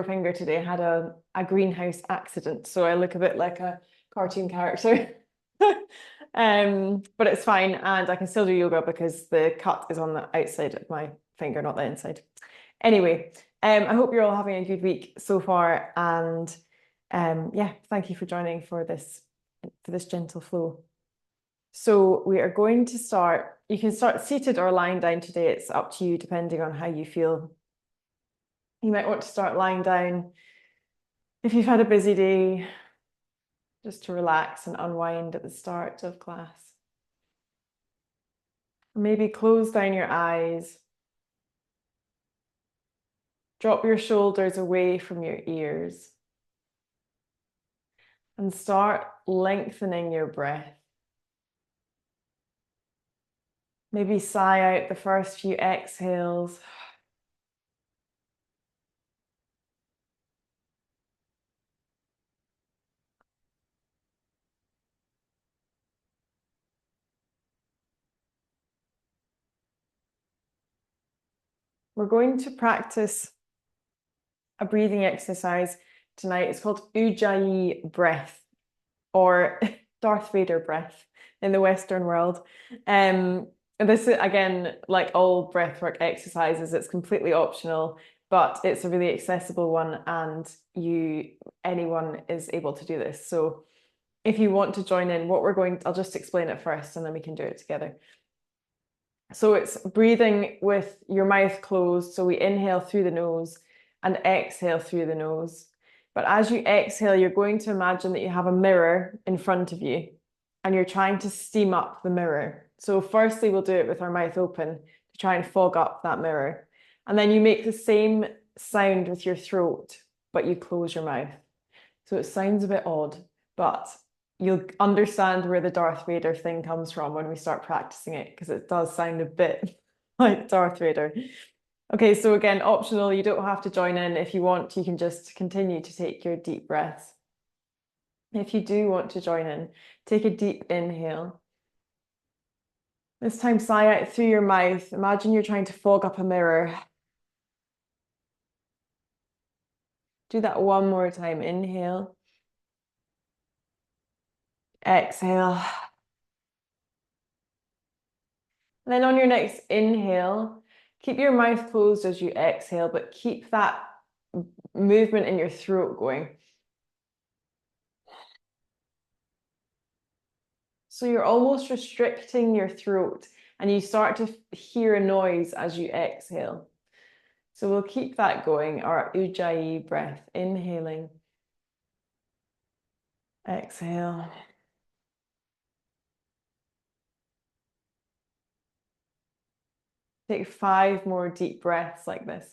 finger today had a greenhouse accident, so I look a bit like a cartoon character. But it's fine, and I can still do yoga because the cut is on the outside of my finger, not the inside. Anyway, I hope you're all having a good week so far, and yeah, thank you for joining for this gentle flow. So we are going to start. You can start seated or lying down today. It's up to you, depending on how you feel. You might want to start lying down if you've had a busy day, just to relax and unwind at the start of class. Maybe close down your eyes. Drop your shoulders away from your ears. And start lengthening your breath. Maybe sigh out the first few exhales. We're going to practice a breathing exercise tonight. It's called Ujjayi breath, or Darth Vader breath in the Western world. This is, again, like all breathwork exercises, it's completely optional, but it's a really accessible one, and anyone is able to do this. So if you want to join in, I'll just explain it first and then we can do it together. So it's breathing with your mouth closed. So we inhale through the nose and exhale through the nose. But as you exhale, you're going to imagine that you have a mirror in front of you and you're trying to steam up the mirror. So firstly, we'll do it with our mouth open to try and fog up that mirror. And then you make the same sound with your throat, but you close your mouth. So it sounds a bit odd, but you'll understand where the Darth Vader thing comes from when we start practicing it, because it does sound a bit like Darth Vader. Okay, so again, optional, you don't have to join in. If you want, you can just continue to take your deep breaths. If you do want to join in, take a deep inhale. This time, sigh out through your mouth. Imagine you're trying to fog up a mirror. Do that one more time. Inhale. Exhale. And then on your next inhale, keep your mouth closed as you exhale, but keep that movement in your throat going. So you're almost restricting your throat and you start to hear a noise as you exhale. So we'll keep that going, our Ujjayi breath, inhaling, exhale. Take 5 more deep breaths like this.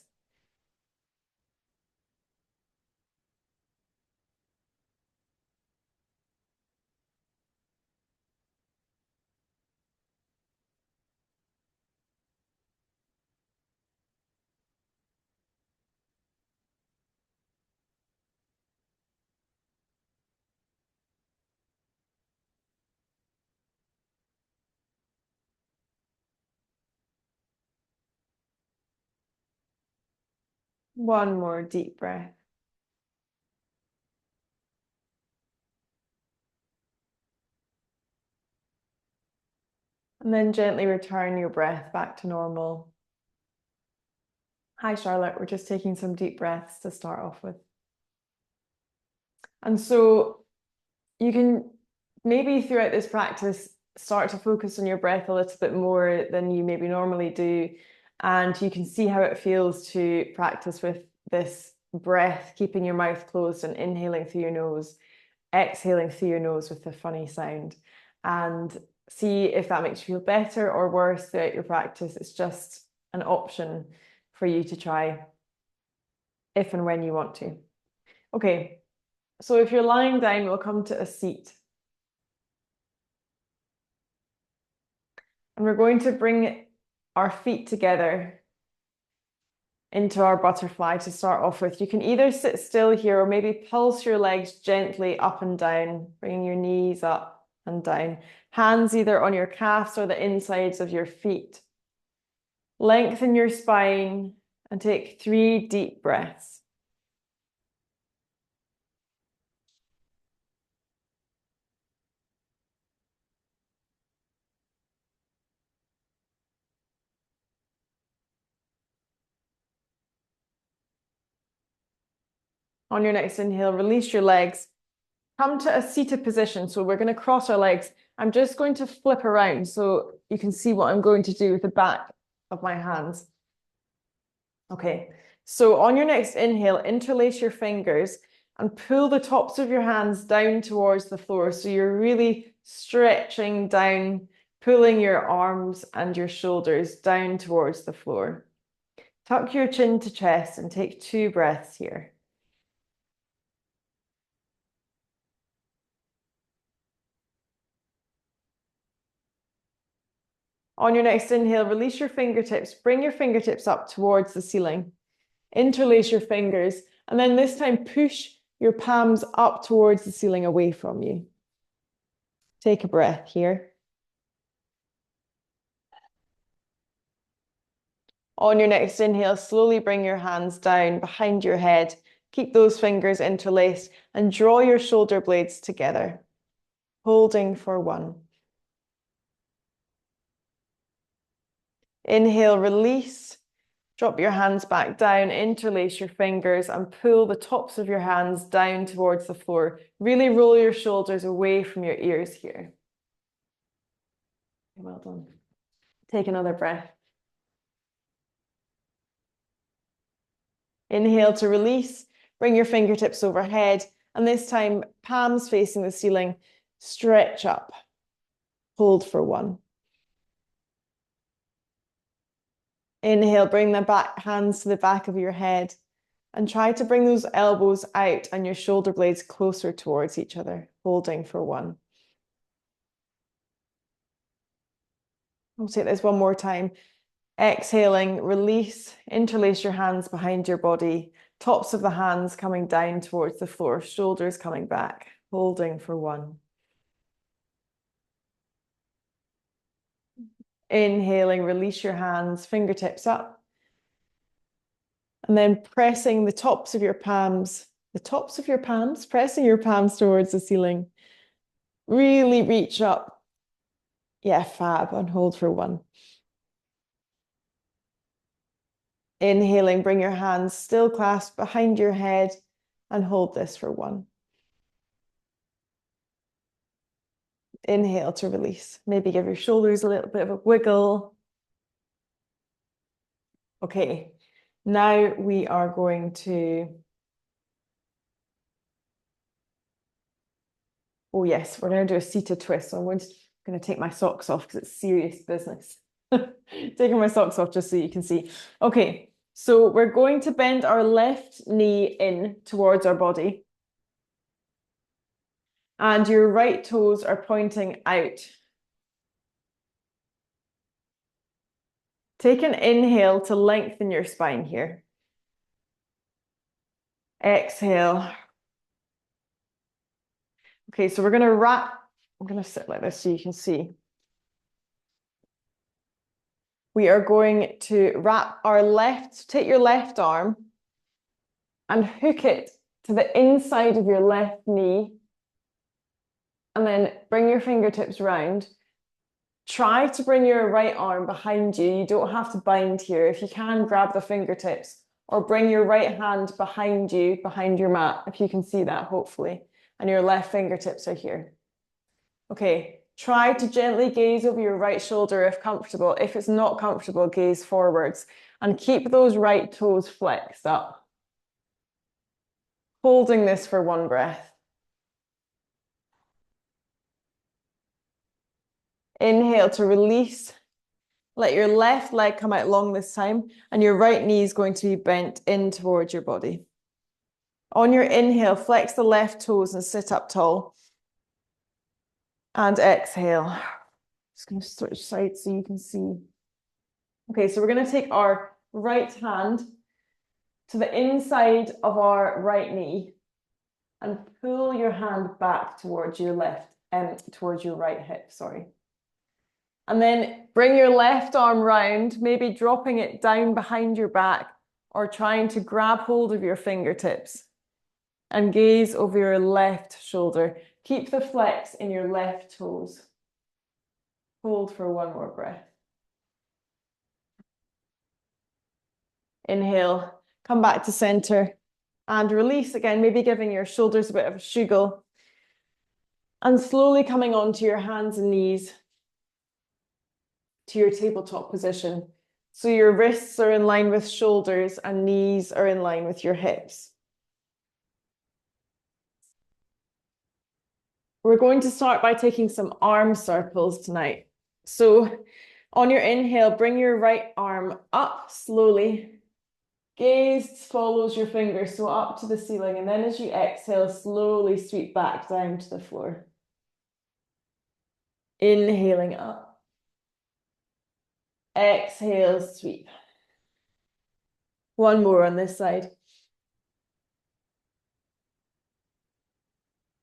One more deep breath. And then gently return your breath back to normal. Hi, Charlotte. We're just taking some deep breaths to start off with. And so you can maybe throughout this practice start to focus on your breath a little bit more than you maybe normally do. And you can see how it feels to practice with this breath, keeping your mouth closed and inhaling through your nose, exhaling through your nose with a funny sound. And see if that makes you feel better or worse throughout your practice. It's just an option for you to try if and when you want to. Okay, so if you're lying down, we'll come to a seat. And we're going to bring our feet together into our butterfly to start off with. You can either sit still here or maybe pulse your legs gently up and down, bringing your knees up and down. Hands either on your calves or the insides of your feet. Lengthen your spine and take 3 deep breaths. On your next inhale, release your legs. Come to a seated position. So we're going to cross our legs. I'm just going to flip around so you can see what I'm going to do with the back of my hands. Okay, so on your next inhale, interlace your fingers and pull the tops of your hands down towards the floor. So you're really stretching down, pulling your arms and your shoulders down towards the floor. Tuck your chin to chest and take 2 breaths here. On your next inhale, release your fingertips. Bring your fingertips up towards the ceiling. Interlace your fingers, and then this time push your palms up towards the ceiling away from you. Take a breath here. On your next inhale, slowly bring your hands down behind your head. Keep those fingers interlaced and draw your shoulder blades together, holding for 1. Inhale, release. Drop your hands back down, interlace your fingers and pull the tops of your hands down towards the floor. Really roll your shoulders away from your ears here. Well done. Take another breath. Inhale to release. Bring your fingertips overhead. And this time, palms facing the ceiling. Stretch up. Hold for 1. Inhale, bring the hands to the back of your head. And try to bring those elbows out and your shoulder blades closer towards each other. Holding for 1. We'll take this one more time. Exhaling, release, interlace your hands behind your body, tops of the hands coming down towards the floor, shoulders coming back, holding for 1. Inhaling, release your hands, fingertips up. And then pressing the tops of your palms, pressing your palms towards the ceiling. Really reach up. Yeah, fab, and hold for 1. Inhaling, bring your hands still clasped behind your head and hold this for 1. Inhale to release. Maybe give your shoulders a little bit of a wiggle. Okay, now we are going to... Oh yes, we're going to do a seated twist. So I'm going to take my socks off because it's serious business. Taking my socks off just so you can see. Okay, so we're going to bend our left knee in towards our body. And your right toes are pointing out. Take an inhale to lengthen your spine here. Exhale. Okay, so we're going to wrap. I'm going to sit like this so you can see. We are going to wrap our take your left arm and hook it to the inside of your left knee. And then bring your fingertips round. Try to bring your right arm behind you. You don't have to bind here. If you can, grab the fingertips or bring your right hand behind you, behind your mat, if you can see that, hopefully. And your left fingertips are here. Okay, try to gently gaze over your right shoulder if comfortable. If it's not comfortable, gaze forwards and keep those right toes flexed up. Holding this for 1 breath. Inhale to release. Let your left leg come out long this time, and your right knee is going to be bent in towards your body. On your inhale, flex the left toes and sit up tall. And exhale. Just going to switch sides so you can see. Okay, so we're going to take our right hand to the inside of our right knee and pull your hand back towards your towards your right hip, sorry. And then bring your left arm round, maybe dropping it down behind your back or trying to grab hold of your fingertips and gaze over your left shoulder. Keep the flex in your left toes. Hold for 1 more breath. Inhale, come back to center. And release again, maybe giving your shoulders a bit of a shugal. And slowly coming onto your hands and knees to your tabletop position. So your wrists are in line with shoulders and knees are in line with your hips. We're going to start by taking some arm circles tonight. So on your inhale, bring your right arm up slowly. Gaze follows your fingers, so up to the ceiling. And then as you exhale, slowly sweep back down to the floor. Inhaling up. Exhale, sweep. One more on this side.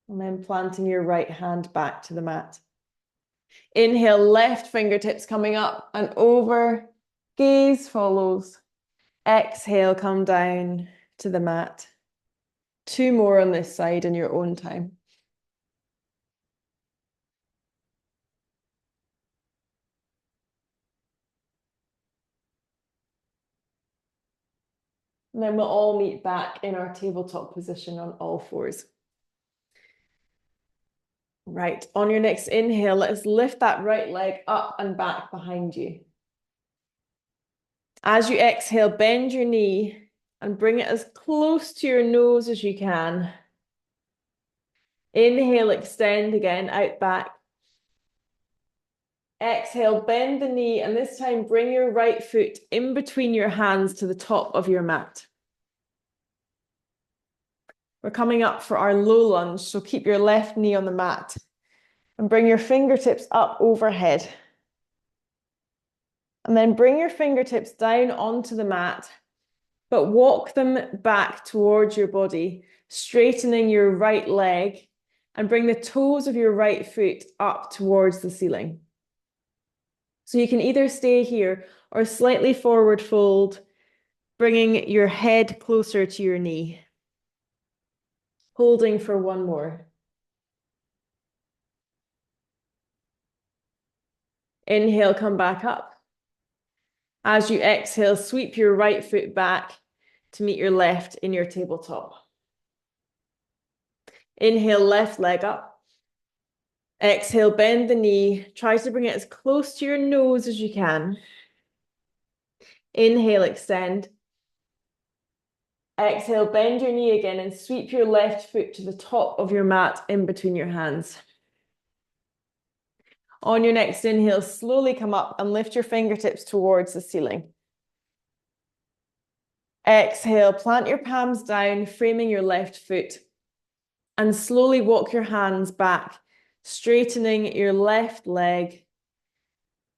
And then planting your right hand back to the mat. Inhale, left fingertips coming up and over. Gaze follows. Exhale, come down to the mat. Two more on this side in your own time. And then we'll all meet back in our tabletop position on all fours. Right, on your next inhale, let's lift that right leg up and back behind you. As you exhale, bend your knee and bring it as close to your nose as you can. Inhale, extend again, out back. Exhale, bend the knee, and this time bring your right foot in between your hands to the top of your mat. We're coming up for our low lunge, so keep your left knee on the mat and bring your fingertips up overhead. And then bring your fingertips down onto the mat, but walk them back towards your body, straightening your right leg and bring the toes of your right foot up towards the ceiling. So you can either stay here or slightly forward fold, bringing your head closer to your knee. Holding for one more. Inhale, come back up. As you exhale, sweep your right foot back to meet your left in your tabletop. Inhale, left leg up. Exhale, bend the knee. Try to bring it as close to your nose as you can. Inhale, extend. Exhale, bend your knee again and sweep your left foot to the top of your mat in between your hands. On your next inhale, slowly come up and lift your fingertips towards the ceiling. Exhale, plant your palms down, framing your left foot. And slowly walk your hands back, straightening your left leg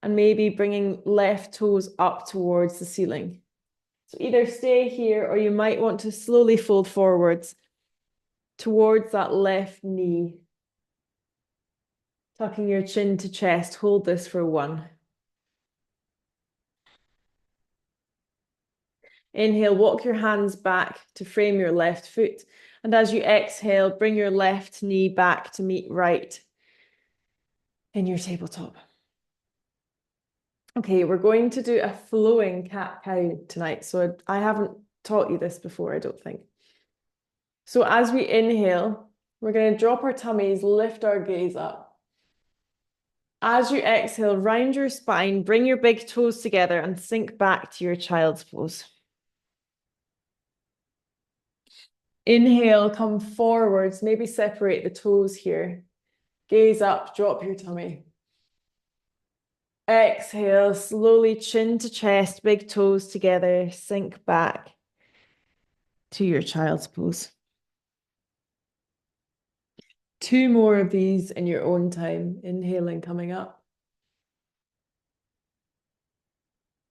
and maybe bringing left toes up towards the ceiling. So either stay here or you might want to slowly fold forwards towards that left knee. Tucking your chin to chest, hold this for one. Inhale, walk your hands back to frame your left foot. And as you exhale, bring your left knee back to meet right in your tabletop. Okay, we're going to do a flowing cat-cow tonight. So I haven't taught you this before, I don't think. So as we inhale, we're going to drop our tummies, lift our gaze up. As you exhale, round your spine, bring your big toes together and sink back to your child's pose. Inhale, come forwards, maybe separate the toes here. Gaze up, drop your tummy. Exhale, slowly chin to chest, big toes together, sink back to your child's pose. Two more of these in your own time. Inhaling, coming up.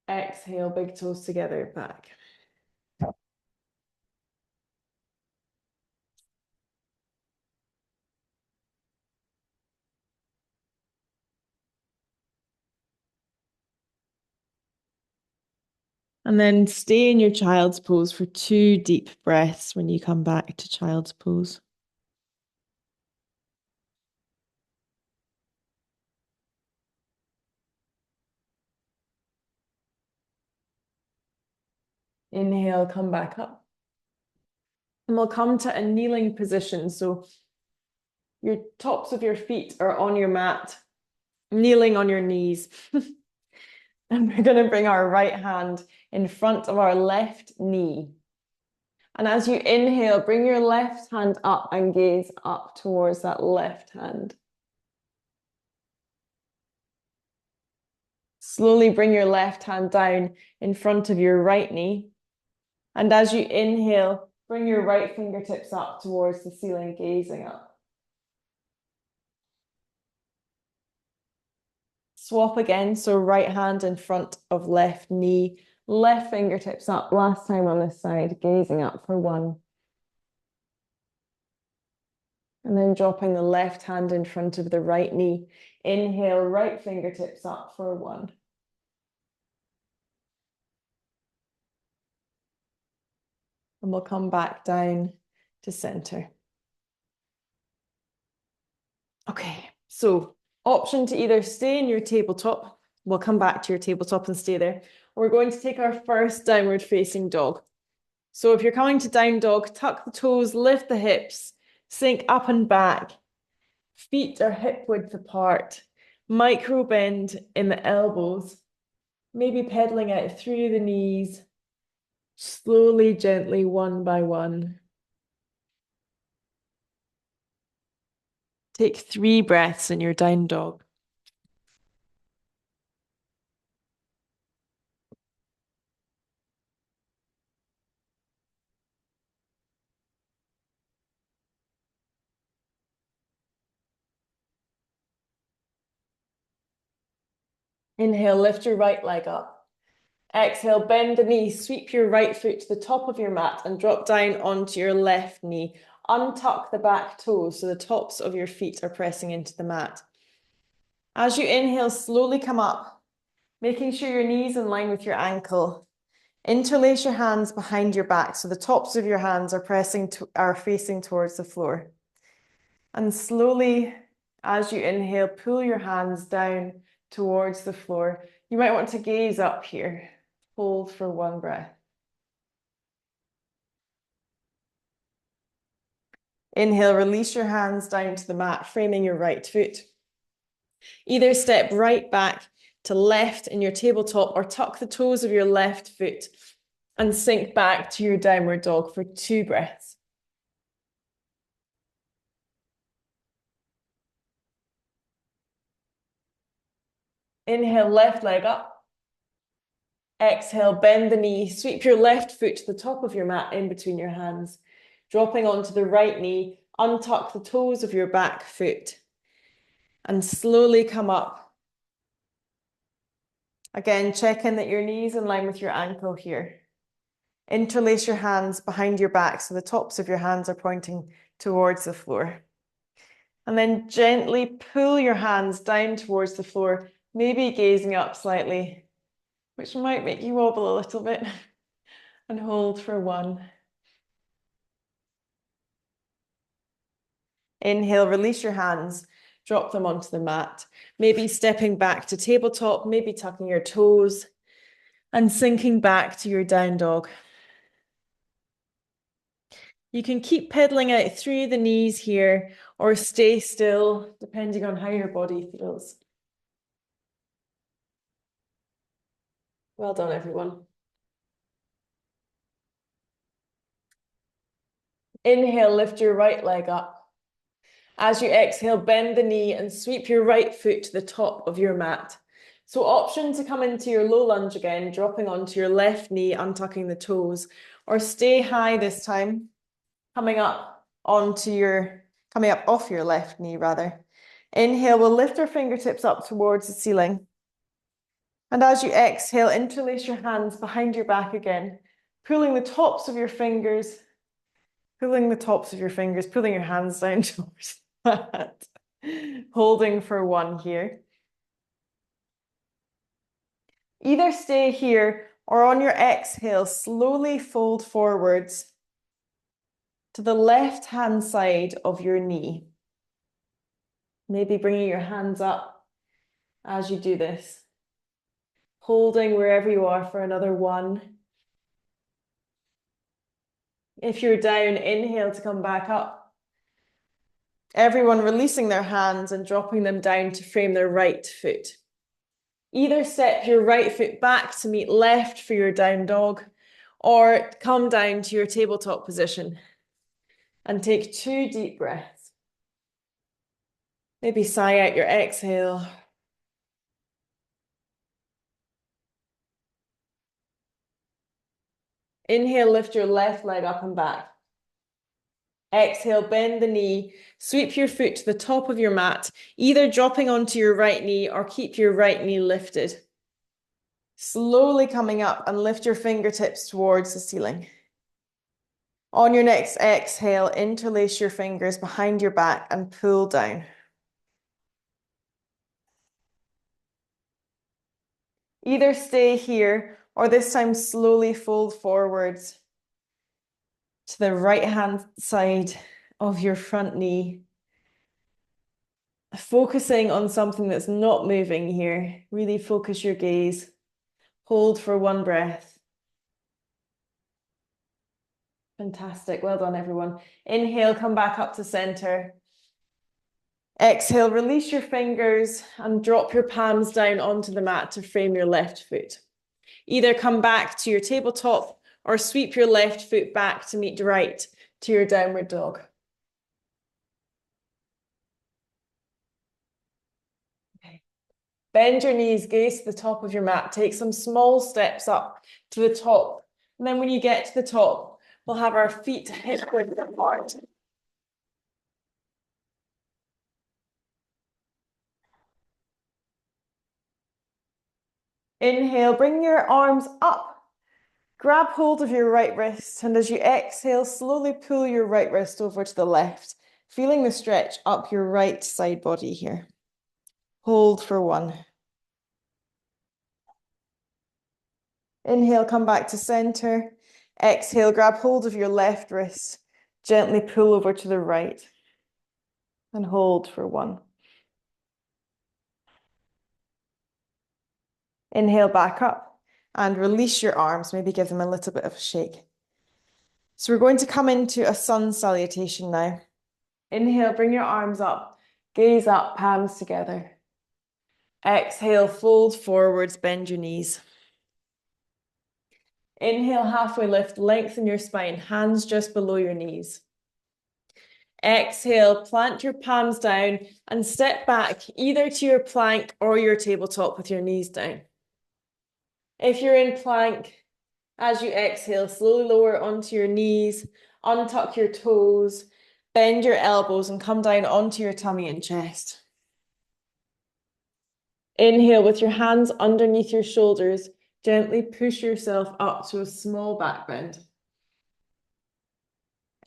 Exhale, big toes together, back. And then stay in your child's pose for 2 deep breaths when you come back to child's pose. Inhale, come back up. And we'll come to a kneeling position. So your tops of your feet are on your mat, kneeling on your knees. And we're going to bring our right hand in front of our left knee. And as you inhale, bring your left hand up and gaze up towards that left hand. Slowly bring your left hand down in front of your right knee. And as you inhale, bring your right fingertips up towards the ceiling, gazing up. Swap again, so right hand in front of left knee, left fingertips up, last time on this side, gazing up for 1. And then dropping the left hand in front of the right knee. Inhale, right fingertips up for 1. And we'll come back down to center. Okay, so option to either stay in your tabletop, we'll come back to your tabletop and stay there. We're going to take our first downward facing dog. So if you're coming to down dog, tuck the toes, lift the hips, sink up and back. Feet are hip width apart. Micro bend in the elbows. Maybe pedaling out through the knees. Slowly, gently, one by one. Take 3 breaths in your down dog. Inhale, lift your right leg up. Exhale, bend the knee, sweep your right foot to the top of your mat and drop down onto your left knee. Untuck the back toes so the tops of your feet are pressing into the mat. As you inhale, slowly come up, making sure your knee's in line with your ankle. Interlace your hands behind your back so the tops of your hands are facing towards the floor. And slowly, as you inhale, pull your hands down towards the floor. You might want to gaze up here. Hold for 1 breath. Inhale, release your hands down to the mat, framing your right foot. Either step right back to left in your tabletop or tuck the toes of your left foot and sink back to your downward dog for 2 breaths. Inhale, left leg up. Exhale, bend the knee, sweep your left foot to the top of your mat in between your hands. Dropping onto the right knee, untuck the toes of your back foot and slowly come up. Again, check in that your knee's in line with your ankle here. Interlace your hands behind your back so the tops of your hands are pointing towards the floor. And then gently pull your hands down towards the floor, maybe gazing up slightly, which might make you wobble a little bit. And hold for 1. Inhale, release your hands, drop them onto the mat. Maybe stepping back to tabletop, maybe tucking your toes and sinking back to your down dog. You can keep pedaling out through the knees here or stay still, depending on how your body feels. Well done, everyone. Inhale, lift your right leg up. As you exhale, bend the knee and sweep your right foot to the top of your mat. So option to come into your low lunge again, dropping onto your left knee, untucking the toes, or stay high this time, coming up off your left knee rather. Inhale, we'll lift our fingertips up towards the ceiling. And as you exhale, interlace your hands behind your back again, pulling the tops of your fingers, pulling your hands down towards that. Holding for 1 here. Either stay here or on your exhale, slowly fold forwards to the left-hand side of your knee. Maybe bringing your hands up as you do this. Holding wherever you are for another 1. If you're down, inhale to come back up. Everyone releasing their hands and dropping them down to frame their right foot. Either step your right foot back to meet left for your down dog, or come down to your tabletop position and take 2 deep breaths. Maybe sigh out your exhale. Inhale, lift your left leg up and back. Exhale, bend the knee, sweep your foot to the top of your mat, either dropping onto your right knee or keep your right knee lifted. Slowly coming up and lift your fingertips towards the ceiling. On your next exhale, interlace your fingers behind your back and pull down. Either stay here or this time slowly fold forwards to the right hand side of your front knee. Focusing on something that's not moving here. Really focus your gaze. Hold for 1 breath. Fantastic. Well done, everyone. Inhale, come back up to center. Exhale, release your fingers and drop your palms down onto the mat to frame your left foot. Either come back to your tabletop or sweep your left foot back to meet right to your downward dog. Okay. Bend your knees, gaze to the top of your mat. Take some small steps up to the top. And then when you get to the top, we'll have our feet hip-width apart. Inhale, bring your arms up. Grab hold of your right wrist, and as you exhale, slowly pull your right wrist over to the left, feeling the stretch up your right side body here. Hold for 1. Inhale, come back to center. Exhale, grab hold of your left wrist. Gently pull over to the right. And hold for 1. Inhale, back up and release your arms. Maybe give them a little bit of a shake. So we're going to come into a sun salutation now. Inhale, bring your arms up. Gaze up, palms together. Exhale, fold forwards, bend your knees. Inhale, halfway lift, lengthen your spine, hands just below your knees. Exhale, plant your palms down and step back either to your plank or your tabletop with your knees down. If you're in plank, as you exhale, slowly lower onto your knees, untuck your toes, bend your elbows and come down onto your tummy and chest. Inhale with your hands underneath your shoulders, gently push yourself up to a small back bend.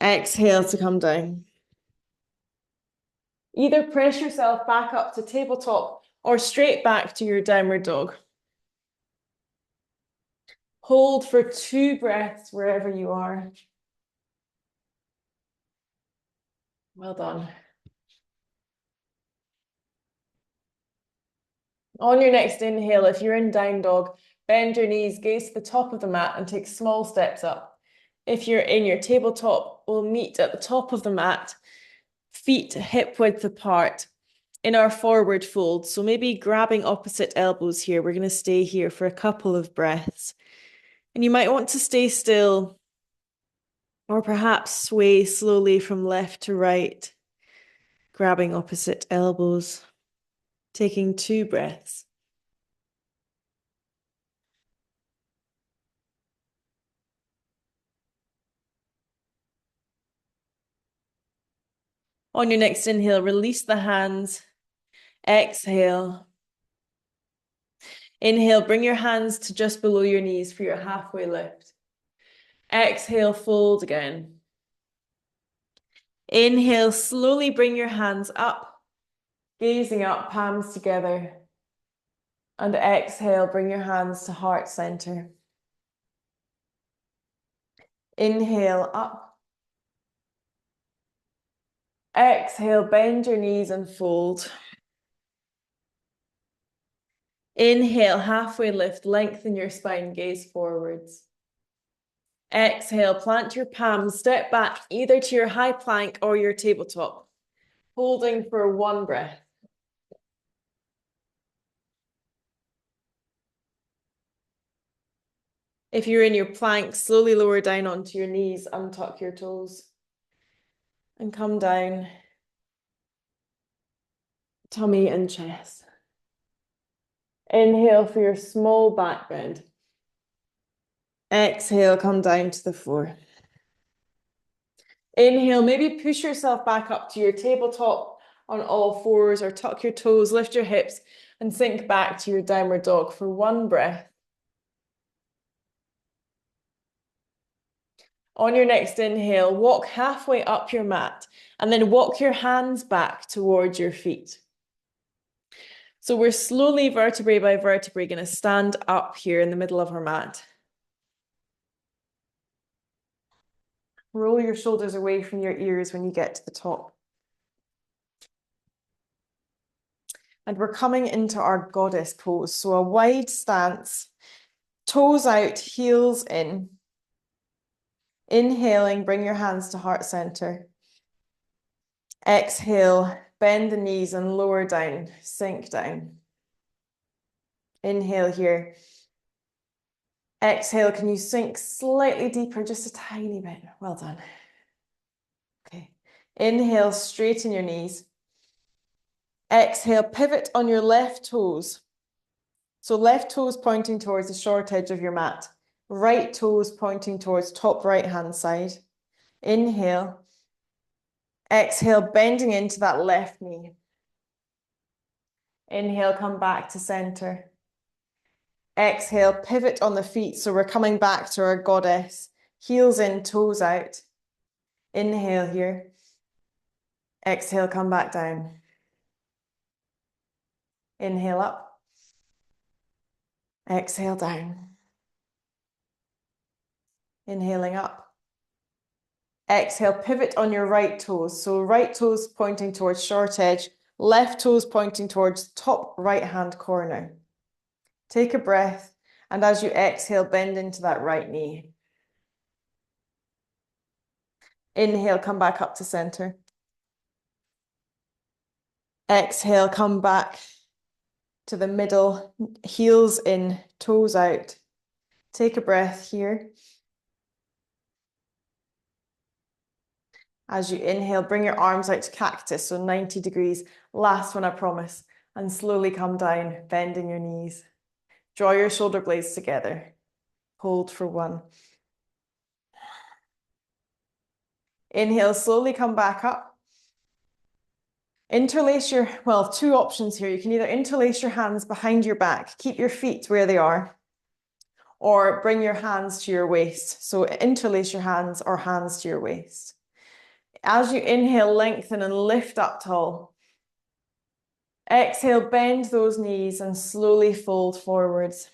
Exhale to come down. Either press yourself back up to tabletop or straight back to your downward dog. Hold for 2 breaths wherever you are. Well done. On your next inhale, if you're in down dog, bend your knees, gaze to the top of the mat and take small steps up. If you're in your tabletop, we'll meet at the top of the mat, feet hip width apart in our forward fold. So maybe grabbing opposite elbows here. We're going to stay here for a couple of breaths. And you might want to stay still or perhaps sway slowly from left to right, grabbing opposite elbows, taking 2 breaths. On your next inhale, release the hands. Exhale. Inhale, bring your hands to just below your knees for your halfway lift. Exhale, fold again. Inhale, slowly bring your hands up, gazing up, palms together. And exhale, bring your hands to heart center. Inhale, up. Exhale, bend your knees and fold. Inhale, halfway lift, lengthen your spine, gaze forwards. Exhale, plant your palms, step back either to your high plank or your tabletop, holding for one breath. If you're in your plank, slowly lower down onto your knees, untuck your toes, and come down, tummy and chest. Inhale for your small back bend. Exhale, come down to the floor. Inhale, maybe push yourself back up to your tabletop on all fours or tuck your toes, lift your hips, and sink back to your downward dog for one breath. On your next inhale, walk halfway up your mat and then walk your hands back towards your feet. So we're slowly, vertebrae by vertebrae, going to stand up here in the middle of our mat. Roll your shoulders away from your ears when you get to the top. And we're coming into our goddess pose. So a wide stance, toes out, heels in. Inhaling, bring your hands to heart center. Exhale, bend the knees and lower down, sink down. Inhale here. Exhale, can you sink slightly deeper, just a tiny bit? Well done. Okay. Inhale, straighten your knees. Exhale, pivot on your left toes. So left toes pointing towards the short edge of your mat. Right toes pointing towards top right hand side. Inhale. Exhale, bending into that left knee. Inhale, come back to center. Exhale, pivot on the feet. So we're coming back to our goddess. Heels in, toes out. Inhale here. Exhale, come back down. Inhale up. Exhale down. Inhaling up. Exhale, pivot on your right toes. So right toes pointing towards short edge, left toes pointing towards top right hand corner. Take a breath, and as you exhale, bend into that right knee. Inhale, come back up to center. Exhale, come back to the middle, heels in, toes out. Take a breath here. As you inhale, bring your arms out to cactus, so 90 degrees. Last one, I promise. And slowly come down, bending your knees. Draw your shoulder blades together. Hold for one. Inhale, slowly come back up. Interlace your, well, two options here. You can either interlace your hands behind your back, keep your feet where they are, or bring your hands to your waist. So interlace your hands or hands to your waist. As you inhale, lengthen and lift up tall. Exhale, bend those knees and slowly fold forwards.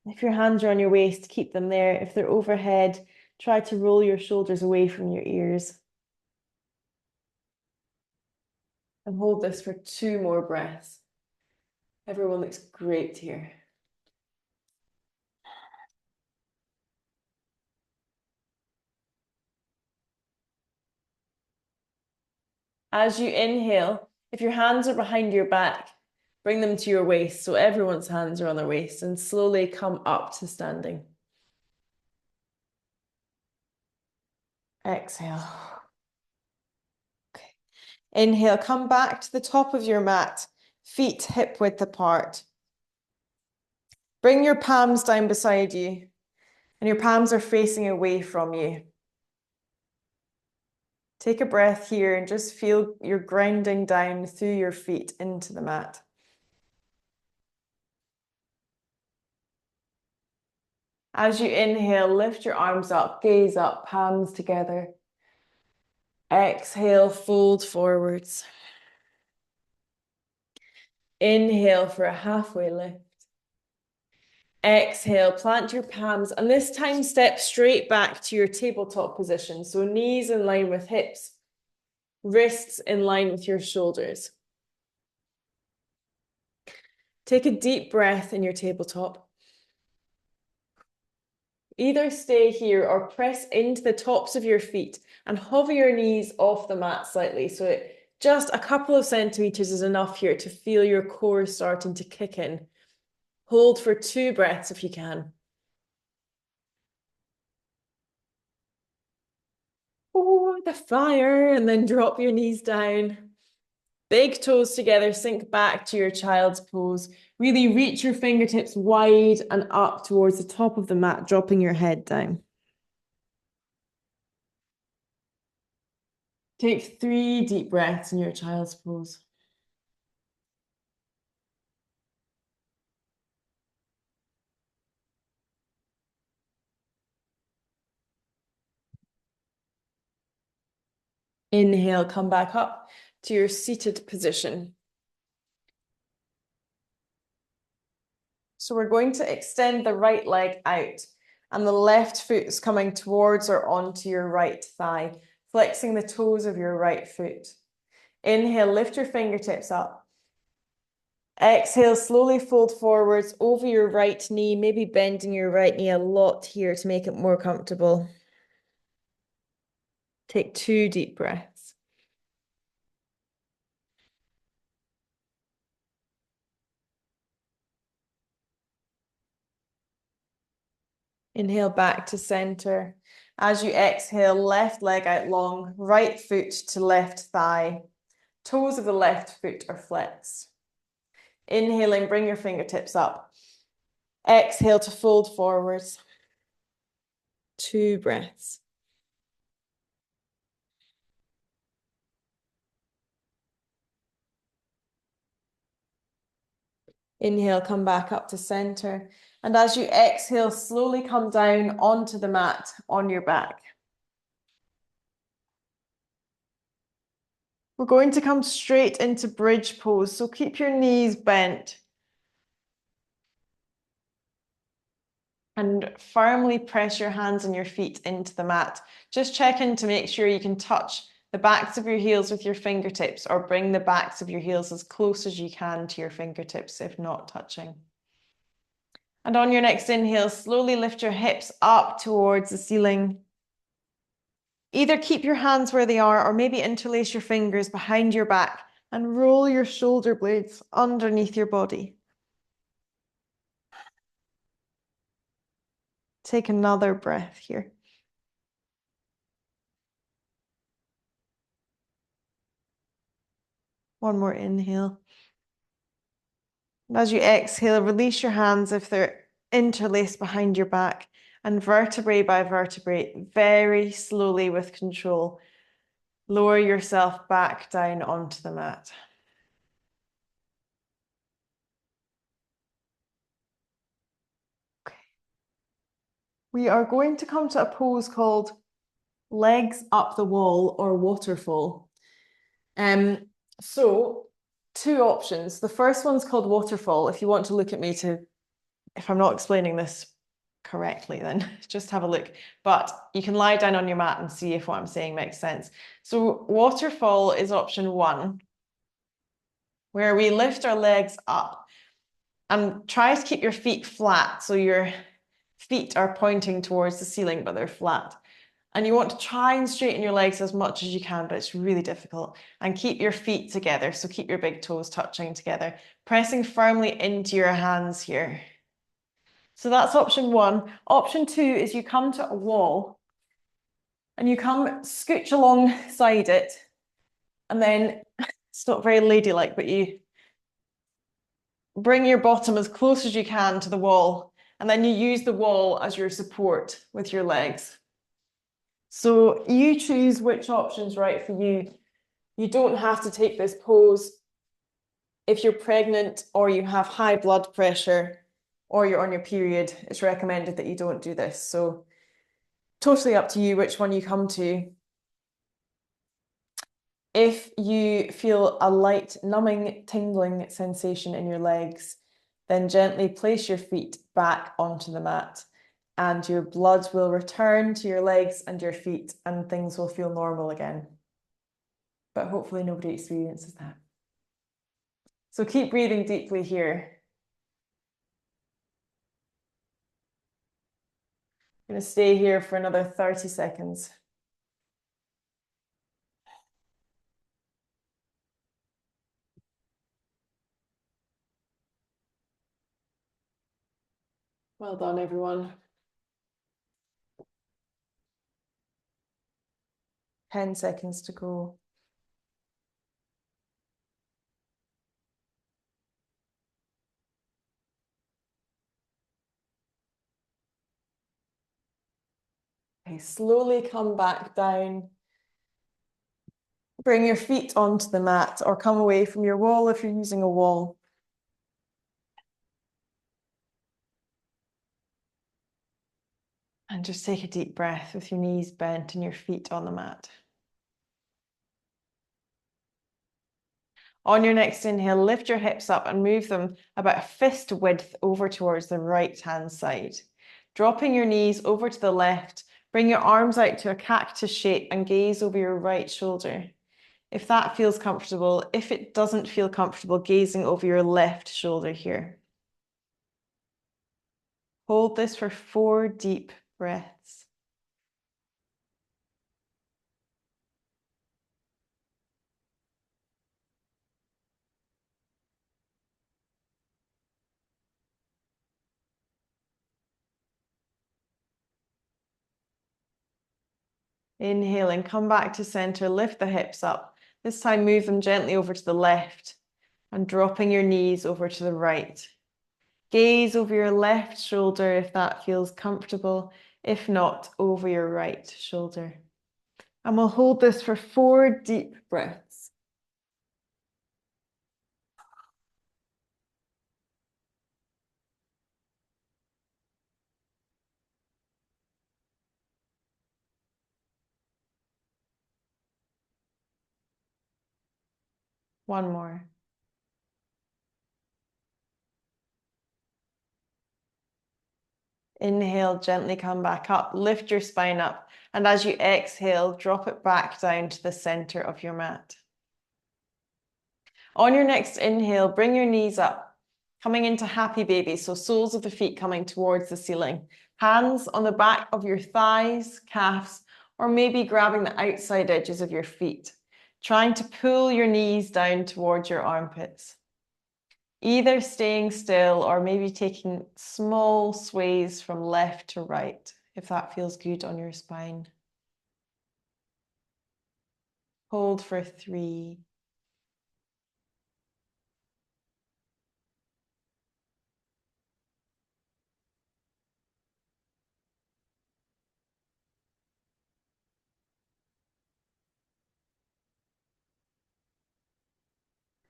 If your hands are on your waist, keep them there. If they're overhead, try to roll your shoulders away from your ears. And hold this for 2 more breaths. Everyone looks great here. As you inhale, if your hands are behind your back, bring them to your waist. So everyone's hands are on their waist, and slowly come up to standing. Exhale. Okay. Inhale, come back to the top of your mat, feet hip width apart. Bring your palms down beside you, and your palms are facing away from you. Take a breath here and just feel you're grounding down through your feet into the mat. As you inhale, lift your arms up, gaze up, palms together. Exhale, fold forwards. Inhale for a halfway lift. Exhale, plant your palms, and this time step straight back to your tabletop position. So knees in line with hips, wrists in line with your shoulders. Take a deep breath in your tabletop. Either stay here or press into the tops of your feet and hover your knees off the mat slightly. So just a couple of centimeters is enough here to feel your core starting to kick in. Hold for 2 breaths if you can. Oh, the fire, and then drop your knees down. Big toes together, sink back to your child's pose. Really reach your fingertips wide and up towards the top of the mat, dropping your head down. Take 3 deep breaths in your child's pose. Inhale, come back up to your seated position. So we're going to extend the right leg out and the left foot is coming towards or onto your right thigh, flexing the toes of your right foot. Inhale, lift your fingertips up. Exhale, slowly fold forwards over your right knee, maybe bending your right knee a lot here to make it more comfortable. Take 2 deep breaths. Inhale back to center. As you exhale, left leg out long, right foot to left thigh. Toes of the left foot are flexed. Inhaling, bring your fingertips up. Exhale to fold forwards. 2 breaths. Inhale, come back up to center. And as you exhale, slowly come down onto the mat on your back. We're going to come straight into bridge pose, so keep your knees bent. And firmly press your hands and your feet into the mat. Just check in to make sure you can touch the backs of your heels with your fingertips or bring the backs of your heels as close as you can to your fingertips if not touching. And on your next inhale, slowly lift your hips up towards the ceiling. Either keep your hands where they are or maybe interlace your fingers behind your back and roll your shoulder blades underneath your body. Take another breath here. One more inhale. And as you exhale, release your hands if they're interlaced behind your back and vertebrae by vertebrae, very slowly with control, lower yourself back down onto the mat. Okay. We are going to come to a pose called legs up the wall or waterfall. So 2 options. The first one's called waterfall. If you want to look at me if I'm not explaining this correctly, then just have a look. But you can lie down on your mat and see if what I'm saying makes sense. So waterfall is option 1, where we lift our legs up and try to keep your feet flat. So your feet are pointing towards the ceiling, but they're flat. And you want to try and straighten your legs as much as you can, but it's really difficult. And keep your feet together. So keep your big toes touching together, pressing firmly into your hands here. So that's option 1. Option 2 is you come to a wall and you come scooch alongside it. And then it's not very ladylike, but you bring your bottom as close as you can to the wall. And then you use the wall as your support with your legs. So you choose which option's right for you. You don't have to take this pose if you're pregnant or you have high blood pressure or you're on your period. It's recommended that you don't do this. So totally up to you which one you come to. If you feel a light, numbing, tingling sensation in your legs, then gently place your feet back onto the mat and your blood will return to your legs and your feet and things will feel normal again. But hopefully nobody experiences that. So keep breathing deeply here. I'm going to stay here for another 30 seconds. Well done, everyone. 10 seconds to go. Okay, slowly come back down. Bring your feet onto the mat or come away from your wall if you're using a wall. And just take a deep breath with your knees bent and your feet on the mat. On your next inhale, lift your hips up and move them about a fist width over towards the right-hand side. Dropping your knees over to the left, bring your arms out to a cactus shape and gaze over your right shoulder. If that feels comfortable, if it doesn't feel comfortable, gazing over your left shoulder here. Hold this for 4 deep breaths. Inhaling, come back to center, lift the hips up. This time move them gently over to the left and dropping your knees over to the right. Gaze over your left shoulder if that feels comfortable, if not, over your right shoulder. And we'll hold this for 4 deep breaths. One more. Inhale, gently come back up, lift your spine up, and as you exhale, drop it back down to the center of your mat. On your next inhale, bring your knees up, coming into happy baby, so soles of the feet coming towards the ceiling. Hands on the back of your thighs, calves, or maybe grabbing the outside edges of your feet, trying to pull your knees down towards your armpits. Either staying still or maybe taking small sways from left to right, if that feels good on your spine. Hold for 3.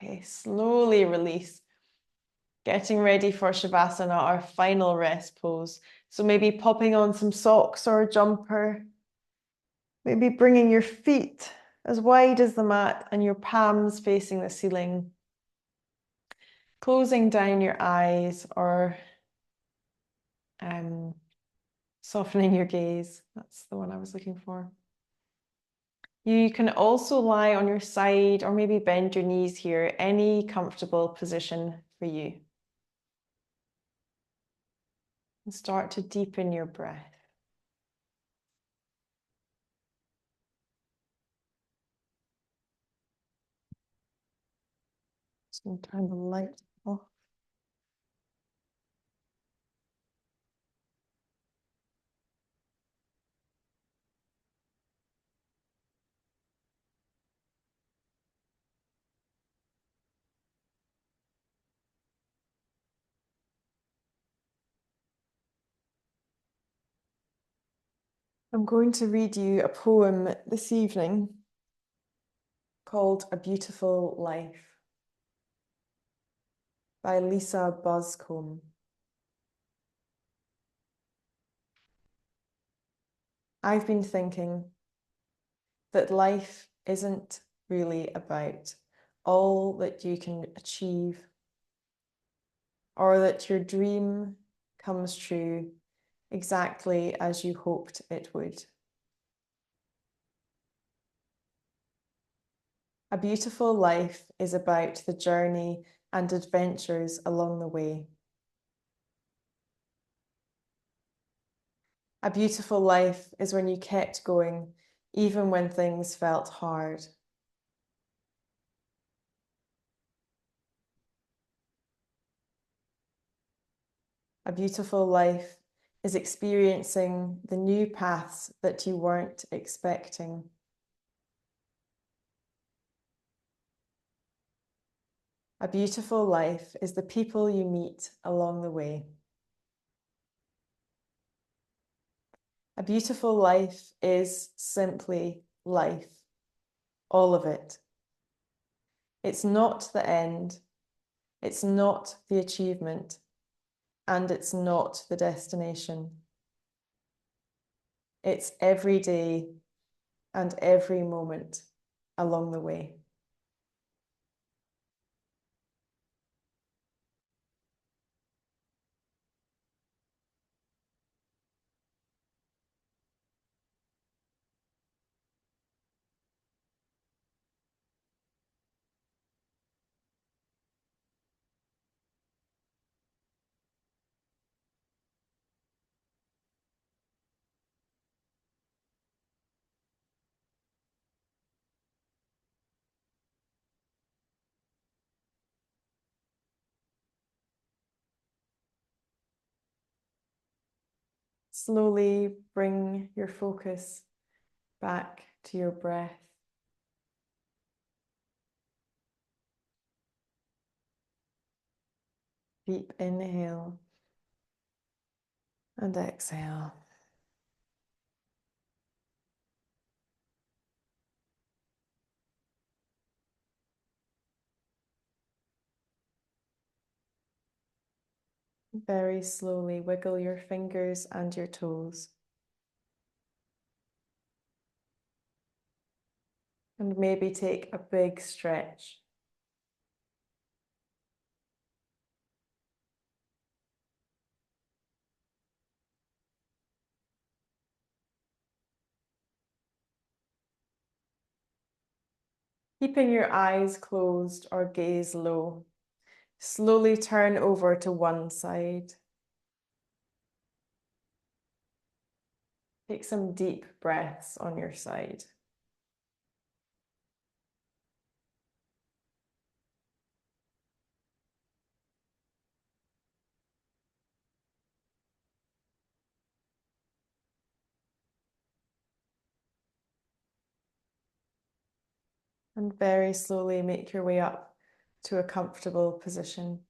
Okay, slowly release. Getting ready for Shavasana, our final rest pose. So maybe popping on some socks or a jumper. Maybe bringing your feet as wide as the mat and your palms facing the ceiling. Closing down your eyes or softening your gaze. That's the one I was looking for. You can also lie on your side or maybe bend your knees here, any comfortable position for you. And start to deepen your breath. Just going to turn the light off. I'm going to read you a poem this evening called A Beautiful Life by Lisa Buscombe. I've been thinking that life isn't really about all that you can achieve or that your dream comes true exactly as you hoped it would. A beautiful life is about the journey and adventures along the way. A beautiful life is when you kept going, even when things felt hard. A beautiful life is experiencing the new paths that you weren't expecting. A beautiful life is the people you meet along the way. A beautiful life is simply life, all of it. It's not the end, it's not the achievement, and it's not the destination. It's every day and every moment along the way. Slowly bring your focus back to your breath. Deep inhale and exhale. Very slowly wiggle your fingers and your toes. And maybe take a big stretch. Keeping your eyes closed or gaze low. Slowly turn over to one side. Take some deep breaths on your side. And very slowly make your way up to a comfortable position.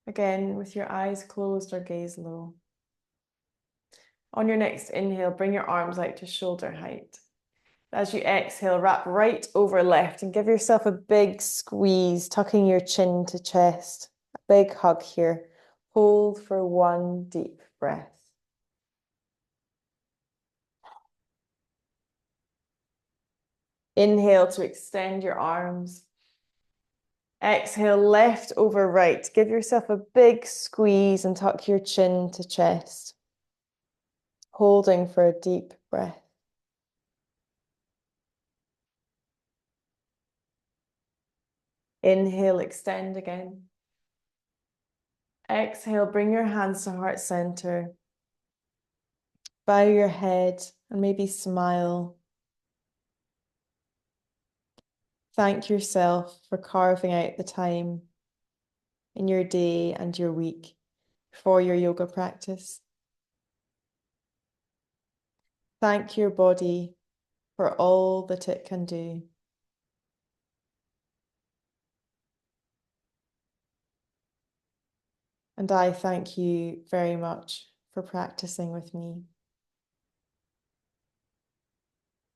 Again, with your eyes closed or gaze low. On your next inhale, bring your arms out to shoulder height. As you exhale, wrap right over left and give yourself a big squeeze, tucking your chin to chest. A big hug here. Hold for one deep breath. Inhale to extend your arms. Exhale, left over right. Give yourself a big squeeze and tuck your chin to chest. Holding for a deep breath. Inhale, extend again. Exhale, bring your hands to heart center. Bow your head and maybe smile. Thank yourself for carving out the time in your day and your week for your yoga practice. Thank your body for all that it can do. And I thank you very much for practicing with me.